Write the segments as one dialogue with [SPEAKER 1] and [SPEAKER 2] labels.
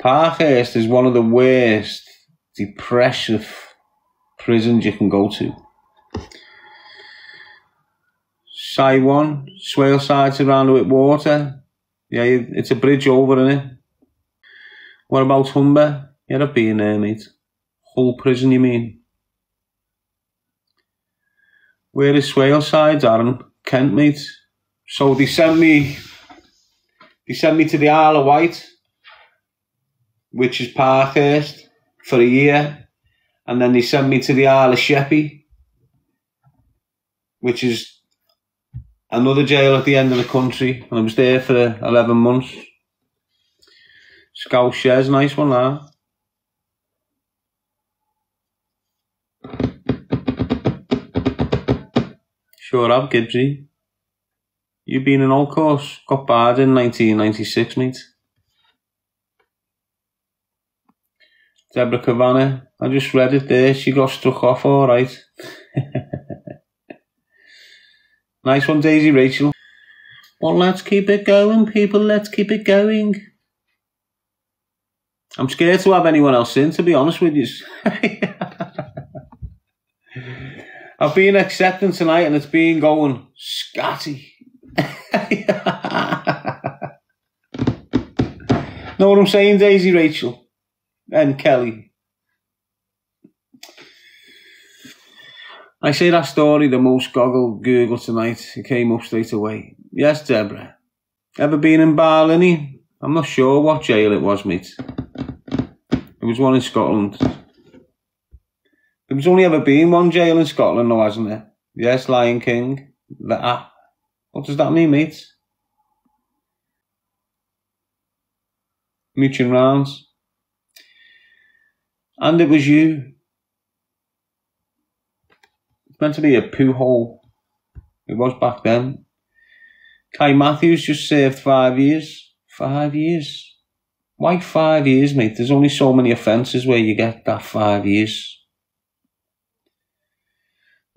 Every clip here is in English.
[SPEAKER 1] Parkhurst is one of the worst, depressive prisons you can go to. Side 1, swale sides surrounded with water. Yeah, it's a bridge over, innit? What about Humber? Yeah, I've been there, mate. Whole prison, you mean? Where is swale side, Darren? Kent, mate. So they sent me to the Isle of Wight, which is Parkhurst, for a year. And then they sent me to the Isle of Sheppey, which is another jail at the end of the country. And I was there for 11 months. Scout Shares, nice one, that. Sure have, Gibbsy. You been in all course. Got barred in 1996, mate. Deborah Kavanagh. I just read it there. She got struck off all right. Nice one, Daisy Rachel. Well, let's keep it going, people. Let's keep it going. I'm scared to have anyone else in, to be honest with you. I've been accepting tonight and it's been going scatty. Know what I'm saying, Daisy Rachel and Kelly? I say that story the most Google tonight. It came up straight away. Yes, Deborah. Ever been in Barlinnie? I'm not sure what jail it was, mate. It was one in Scotland. There's only ever been one jail in Scotland, though, hasn't there? Yes, Lion King. What does that mean, mate? Mooching rounds. And it was you. It's meant to be a poo hole. It was back then. Kai Matthews just served 5 years. 5 years. Why 5 years, mate? There's only so many offences where you get that 5 years.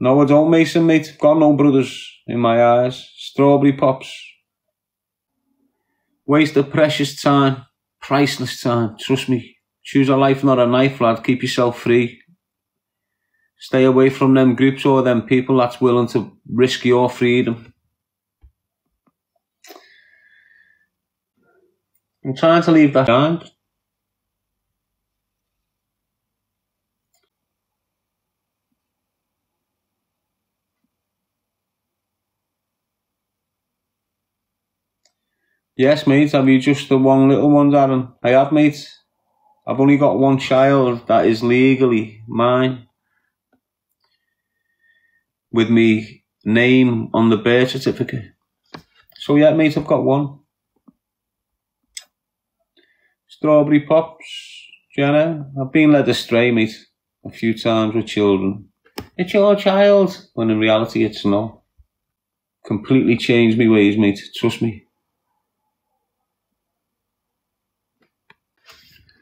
[SPEAKER 1] No, I don't, Mason, mate. I've got no brothers in my eyes. Strawberry pops. Waste of precious time. Priceless time. Trust me. Choose a life, not a knife, lad. Keep yourself free. Stay away from them groups or them people that's willing to risk your freedom. I'm trying to leave that behind. Yes, mate, have you just the one little one, Darren? I have, mate. I've only got one child that is legally mine. With me name on the birth certificate. So yeah, mate, I've got one. Strawberry pops, Jenna. I've been led astray, mate, a few times with children. It's your child, when in reality it's not. Completely changed me ways, mate, trust me.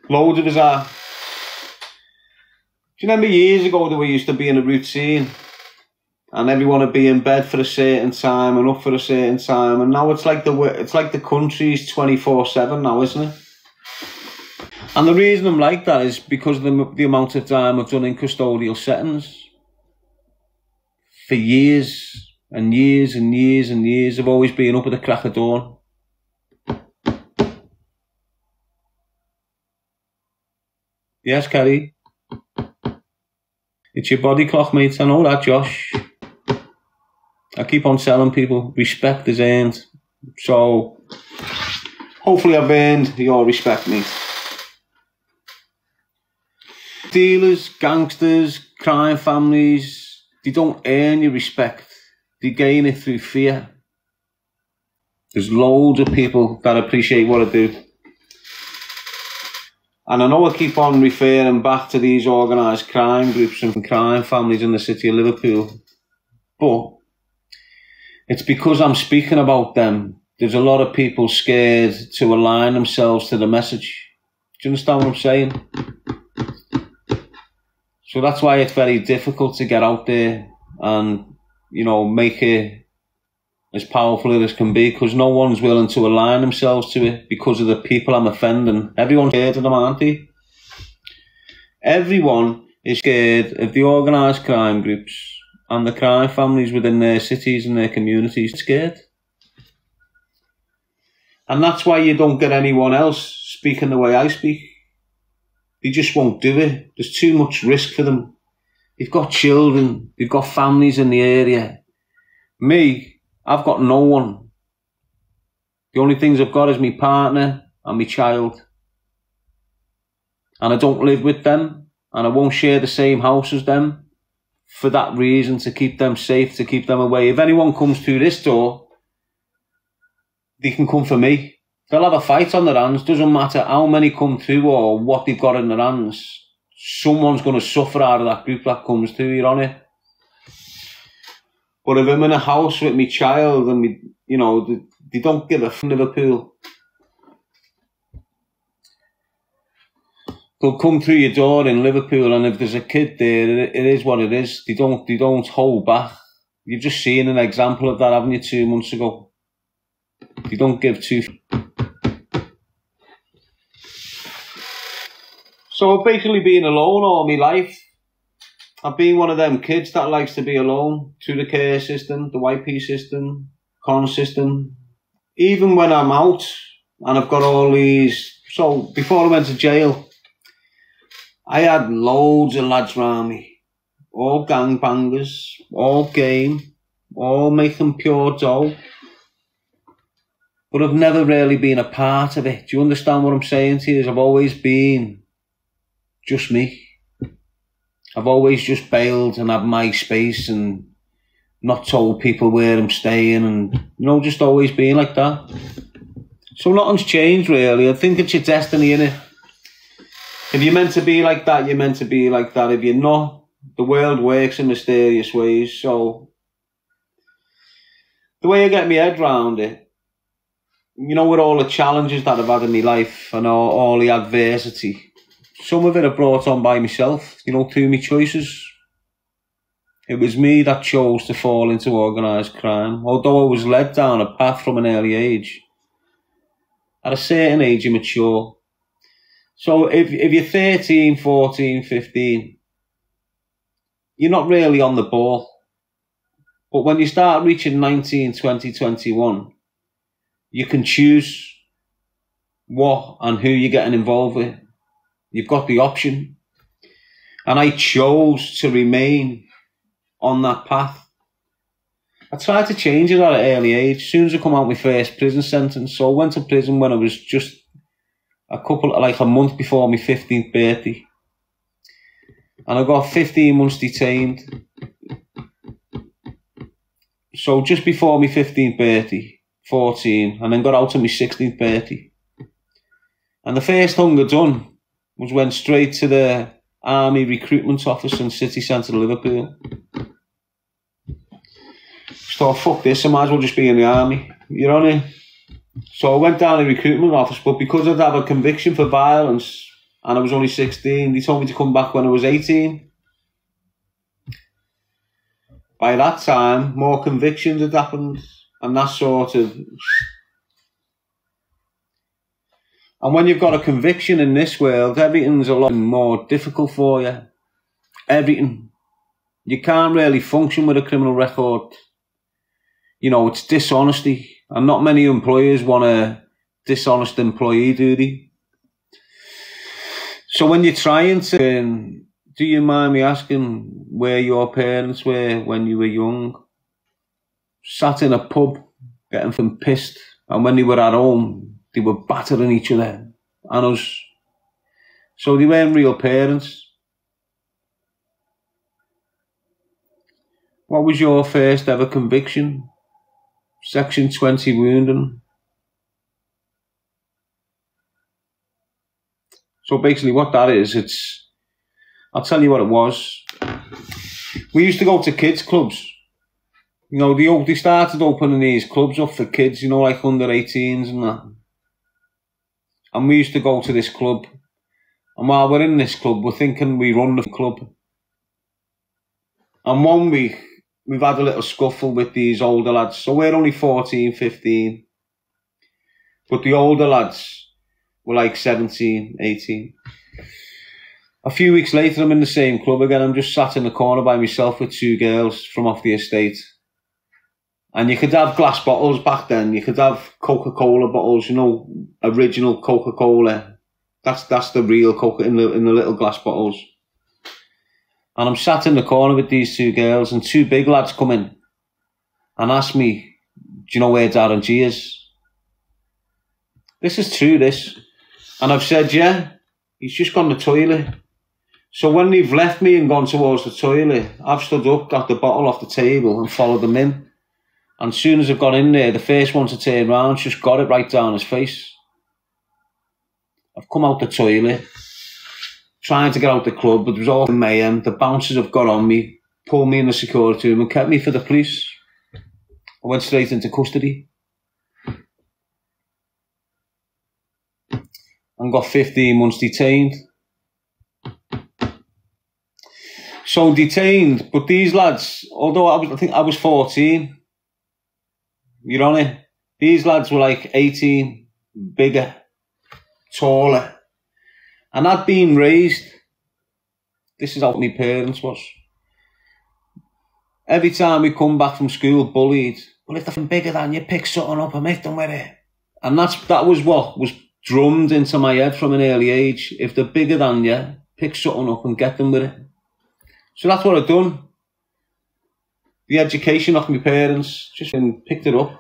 [SPEAKER 1] Loads of us are. Do you remember years ago that we used to be in a routine and everyone would be in bed for a certain time and up for a certain time, and now it's like the country's 24/7 now, isn't it? And the reason I'm like that is because of the amount of time I've done in custodial settings. For years and years and years and years, I've always been up at the crack of dawn. Yes, Kerry. It's your body clock, mate. I know that, Josh. I keep on telling people respect is earned. So, hopefully I've earned your respect, mate. Dealers, gangsters, crime families, they don't earn your respect. They gain it through fear. There's loads of people that appreciate what I do. And I know I keep on referring back to these organised crime groups and crime families in the city of Liverpool, but it's because I'm speaking about them. There's a lot of people scared to align themselves to the message. Do you understand what I'm saying? So that's why it's very difficult to get out there and, you know, make a as powerful as can be, because no one's willing to align themselves to it because of the people I'm offending. Everyone's scared of them, aren't they? Everyone is scared of the organised crime groups and the crime families within their cities and their communities. Scared. And that's why you don't get anyone else speaking the way I speak. They just won't do it. There's too much risk for them. They've got children. They've got families in the area. Me, I've got no one. The only things I've got is my partner and my child. And I don't live with them. And I won't share the same house as them. For that reason, to keep them safe, to keep them away. If anyone comes through this door, they can come for me. They'll have a fight on their hands. Doesn't matter how many come through or what they've got in their hands. Someone's going to suffer out of that group that comes through, you're on it. But if I'm in a house with my child and they don't give a f*** Liverpool. They'll come through your door in Liverpool, and if there's a kid there, it is what it is. They don't hold back. You've just seen an example of that, haven't you, 2 months ago? They don't give two. So I've basically been alone all my life. I've been one of them kids that likes to be alone through the care system, the YP system, con system. Even when I'm out and I've got all these... So before I went to jail, I had loads of lads around me. All gangbangers, all game, all making pure dough. But I've never really been a part of it. Do you understand what I'm saying to you? I've always been just me. I've always just bailed and had my space and not told people where I'm staying and, just always been like that. So nothing's changed really. I think it's your destiny, innit? If you're meant to be like that, you're meant to be like that. If you're not, the world works in mysterious ways. So the way I get my head round it, with all the challenges that I've had in my life and all the adversity, some of it I brought on by myself, through my choices. It was me that chose to fall into organised crime, although I was led down a path from an early age. At a certain age, you mature. So if you're 13, 14, 15, you're not really on the ball. But when you start reaching 19, 20, 21, you can choose what and who you're getting involved with. You've got the option. And I chose to remain on that path. I tried to change it at an early age. As soon as I come out my first prison sentence, so I went to prison when I was just a month before my 15th birthday. And I got 15 months detained. So just before my 15th birthday, 14, and then got out on my 16th birthday. And the first thing I done was went straight to the army recruitment office in city centre Liverpool. Just thought, fuck this, I might as well just be in the army. You know what I mean? So I went down to the recruitment office, but because I'd have a conviction for violence and I was only 16, they told me to come back when I was 18. By that time, more convictions had happened, and that sort of... And when you've got a conviction in this world, everything's a lot more difficult for you. Everything. You can't really function with a criminal record. It's dishonesty. And not many employers want a dishonest employee, do they? So when you're trying to... do you mind me asking where your parents were when you were young? Sat in a pub, getting them pissed. And when they were at home, they were battering each other and us. So they weren't real parents. What was your first ever conviction? Section 20 wounding. So basically what that is, I'll tell you what it was. We used to go to kids clubs. They started opening these clubs up for kids, like under 18s and that. And we used to go to this club. And while we're in this club, we're thinking we run the club. And one week, we've had a little scuffle with these older lads. So we're only 14, 15. But the older lads were like 17, 18. A few weeks later, I'm in the same club again. I'm just sat in the corner by myself with two girls from off the estate. And you could have glass bottles back then. You could have Coca-Cola bottles, you know, original Coca-Cola. That's the real Coca in the little glass bottles. And I'm sat in the corner with these two girls, and two big lads come in and ask me, do you know where Darren G is? This is true, this. And I've said, yeah, he's just gone to the toilet. So when they've left me and gone towards the toilet, I've stood up, got the bottle off the table and followed them in. And as soon as I've got in there, the first one to turn round just got it right down his face. I've come out the toilet, trying to get out the club, but it was all mayhem. The bouncers have got on me, pulled me in the security room and kept me for the police. I went straight into custody. And got 15 months detained. So detained, but these lads, although I think I was 14, you're on it. These lads were like 18, bigger, taller. And I'd been raised, this is how my parents was. Every time we come back from school, bullied. Well, if they're bigger than you, pick something up and make them with it. And that was what was drummed into my head from an early age. If they're bigger than you, pick something up and get them with it. So that's what I've done. The education of my parents, just picked it up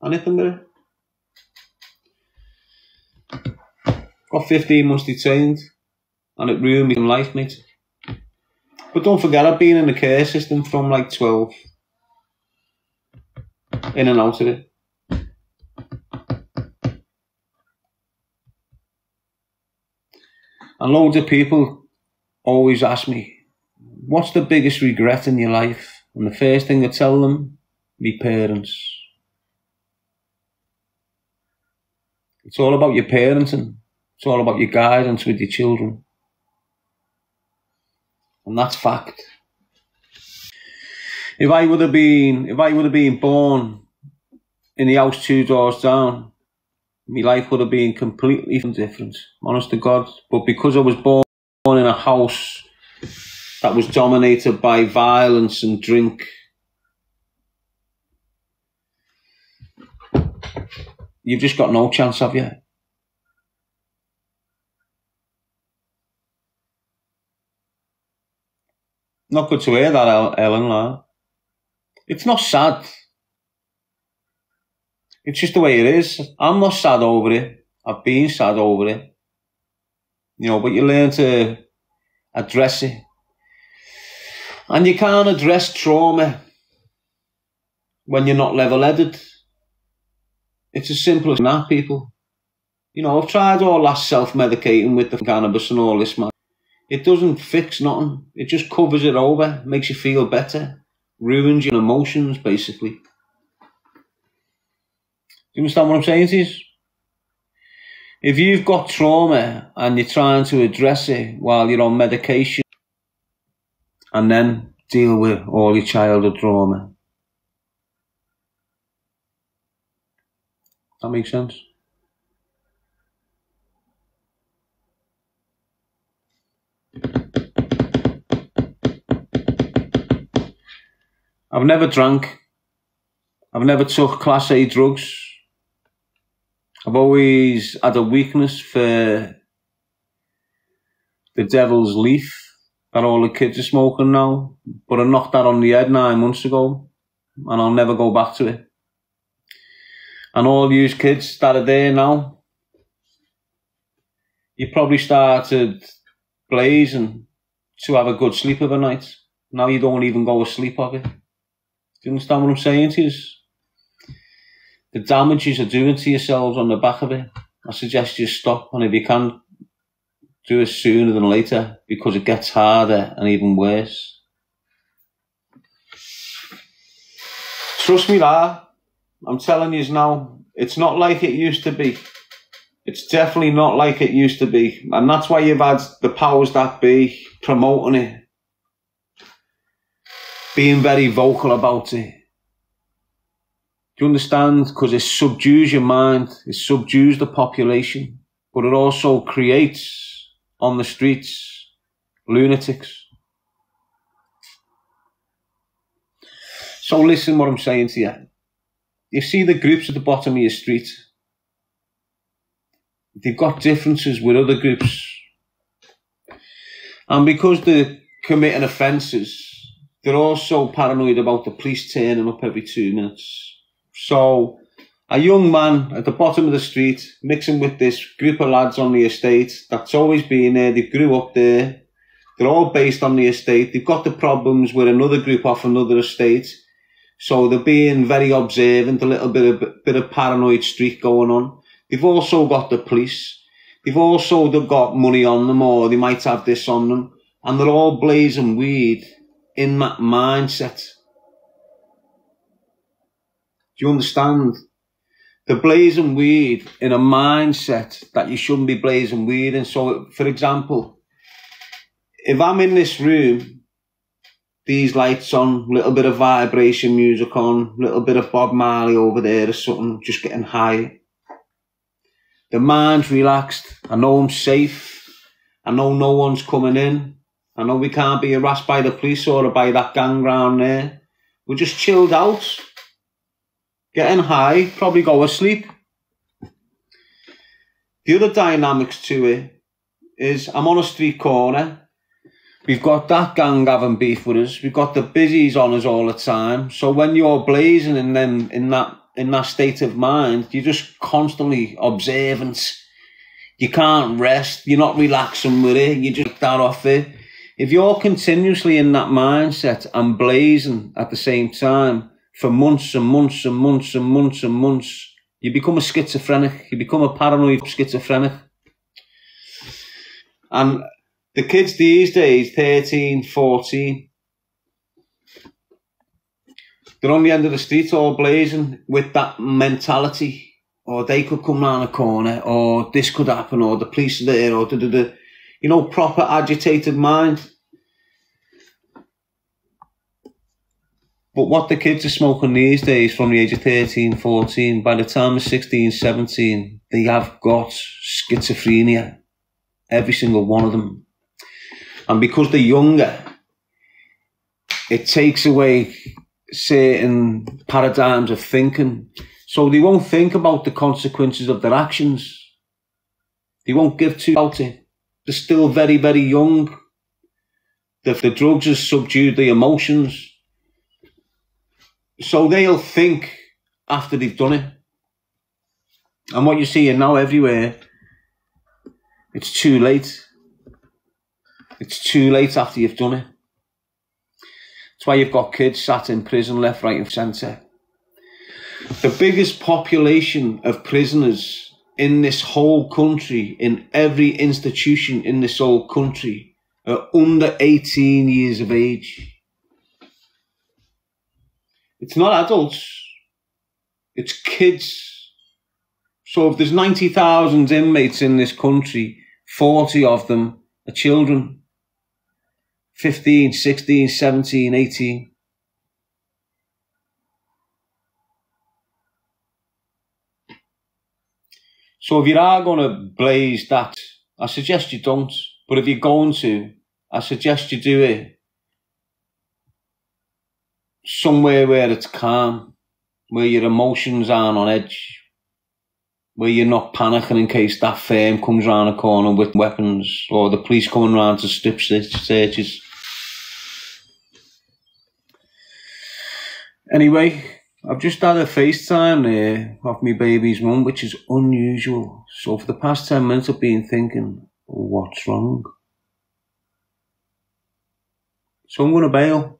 [SPEAKER 1] and hit them with it. Got 15 months detained, and it ruined my life, mate. But don't forget, I've been in the care system from like 12. In and out of it. And loads of people always ask me, what's the biggest regret in your life? And the first thing I tell them, my parents. It's all about your parenting. It's all about your guidance with your children. And that's fact. If I would have been born in the house 2 doors down, my life would have been completely different, honest to God. But because I was born in a house that was dominated by violence and drink, you've just got no chance, have you? Not good to hear that, Ellen. It's not sad. It's just the way it is. I'm not sad over it. I've been sad over it. You know, but you learn to address it. And you can't address trauma when you're not level-headed. It's as simple as that, people. You know, I've tried all that self-medicating with the cannabis and all this, man. It doesn't fix nothing. It just covers it over, makes you feel better, ruins your emotions, basically. Do you understand what I'm saying to you? If you've got trauma and you're trying to address it while you're on medication and then deal with all your childhood trauma, that makes sense? I've never drank. I've never took Class A drugs. I've always had a weakness for the devil's leaf that all the kids are smoking now. But I knocked that on the head 9 months ago, and I'll never go back to it. And all these kids that are there now, you probably started blazing to have a good sleep of a night. Now you don't even go to sleep of it. Do you understand what I'm saying to you? The damages are doing to yourselves on the back of it. I suggest you stop, and if you can, do it sooner than later, because it gets harder and even worse. Trust me that. I'm telling you now, it's not like it used to be. It's definitely not like it used to be. And that's why you've had the powers that be promoting it. being very vocal about it. Do you understand? Because it subdues your mind, it subdues the population, but it also creates on the streets lunatics. So listen what I'm saying to you. You see the groups at the bottom of your street, they've got differences with other groups. And because they're committing offences, they're also paranoid about the police turning up every 2 minutes. So a young man at the bottom of the street mixing with this group of lads on the estate that's always been there, they grew up there, they're all based on the estate, they've got the problems with another group off another estate, so they're being very observant, a little bit of paranoid streak going on. They've also got the police, they've got money on them, or they might have this on them, and they're all blazing weed in that mindset. Do you understand? They're blazing weed in a mindset that you shouldn't be blazing weed in. So, for example, if I'm in this room, these lights on, little bit of vibration music on, little bit of Bob Marley over there or something, just getting high. The mind's relaxed. I know I'm safe. I know no one's coming in. I know we can't be harassed by the police or by that gang round there. We're just chilled out. Getting high, probably go asleep. The other dynamics to it is I'm on a street corner. We've got that gang having beef with us. We've got the busies on us all the time. So when you're blazing in that state of mind, you're just constantly observant. You can't rest. You're not relaxing with it. You just that off it. If you're continuously in that mindset and blazing at the same time, for months and months and months and months and months, you become a schizophrenic. You become a paranoid schizophrenic. And the kids these days, 13, 14, they're on the end of the street all blazing with that mentality. Or they could come round the corner, or this could happen, or the police are there, or da-da-da. You know, proper agitated mind. But what the kids are smoking these days from the age of 13, 14, by the time of 16, 17, they have got schizophrenia. Every single one of them. And because they're younger, it takes away certain paradigms of thinking. So they won't think about the consequences of their actions. They won't give two about it. They're still very, very young. The drugs have subdued the emotions. So they'll think after they've done it. And what you're seeing now everywhere, it's too late. It's too late after you've done it. That's why you've got kids sat in prison left, right and centre. The biggest population of prisoners in this whole country, in every institution in this whole country, are under 18 years of age. It's not adults, it's kids. So if there's 90,000 inmates in this country, 40 of them are children. 15, 16, 17, 18. So if you are going to blaze that, I suggest you don't. But if you're going to, I suggest you do it somewhere where it's calm, where your emotions aren't on edge, where you're not panicking in case that firm comes round the corner with weapons, or the police coming round to strip searches. Anyway, I've just had a FaceTime there of my baby's mum, which is unusual. So for the past 10 minutes I've been thinking, what's wrong? So I'm going to bail.